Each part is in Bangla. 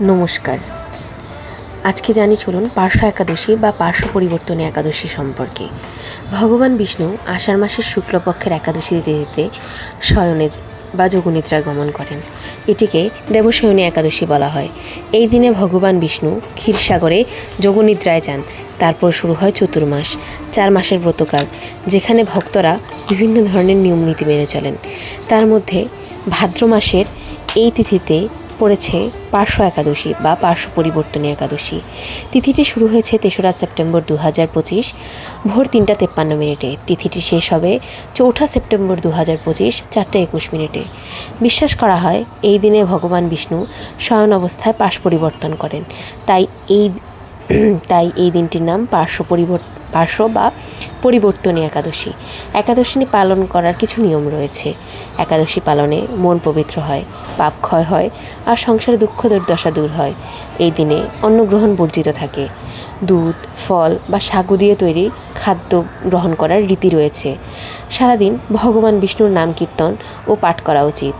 নমস্কার। আজকে জানি চলুন পার্শ্ব একাদশী বা পার্শ্ব পরিবর্তনী একাদশী সম্পর্কে। ভগবান বিষ্ণু আষাঢ় মাসের শুক্লপক্ষের একাদশী তিথিতে শয়নে বা যোগনিদ্রায় গমন করেন। এটিকে দেবশয়নী একাদশী বলা হয়। এই দিনে ভগবান বিষ্ণু ক্ষীরসাগরে যোগনিদ্রায় যান। তারপর শুরু হয় চতুর্মাস, 4 মাসের ব্রতকাল, যেখানে ভক্তরা বিভিন্ন ধরনের নিয়মনীতি মেনে চলেন। তার মধ্যে ভাদ্র মাসের এই তিথিতে পড়েছে পার্শ্ব একাদশী বা পার্শ্ব পরিবর্তনী একাদশী। তিথিটি শুরু হয়েছে 3রা সেপ্টেম্বর 2025 ভোর 3:53। তিথিটি শেষ হবে 4ঠা সেপ্টেম্বর 2025 4:21। বিশ্বাস করা হয় এই দিনে ভগবান বিষ্ণু শয়ন অবস্থায় পাশ পরিবর্তন করেন। তাই এই দিনটির নাম পার্শ্ব বা পরিবর্তনী একাদশী। একাদশী পালন করার কিছু নিয়ম রয়েছে। একাদশী পালনে মন পবিত্র হয়, পাপ ক্ষয় হয়, আর সংসারে দুঃখ দুর্দশা দূর হয়। এই দিনে অন্ন গ্রহণ বর্জিত থাকে। দুধ, ফল বা সাগু দিয়ে তৈরি খাদ্য গ্রহণ করার রীতি রয়েছে। সারাদিন ভগবান বিষ্ণুর নাম কীর্তন ও পাঠ করা উচিত।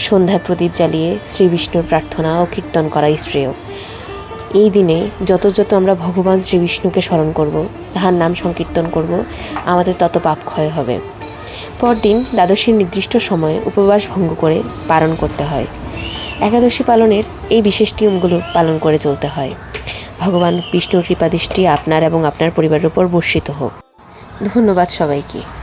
সন্ধ্যায় প্রদীপ জ্বালিয়ে শ্রী বিষ্ণুর প্রার্থনা ও কীর্তন করাই শ্রেয়। এই দিনে যত আমরা ভগবান শ্রী বিষ্ণুকে স্মরণ করব, তাহার নাম সংকীর্তন করব, আমাদের তত পাপ ক্ষয় হবে। পরদিন দ্বাদশীর নির্দিষ্ট সময়ে উপবাস ভঙ্গ করে পালন করতে হয়। একাদশী পালনের এই বিশেষ নিয়মগুলো পালন করে চলতে হয়। ভগবান বিষ্ণুর কৃপাদৃষ্টি আপনার এবং আপনার পরিবারের উপর বর্ষিত হোক। ধন্যবাদ সবাইকে।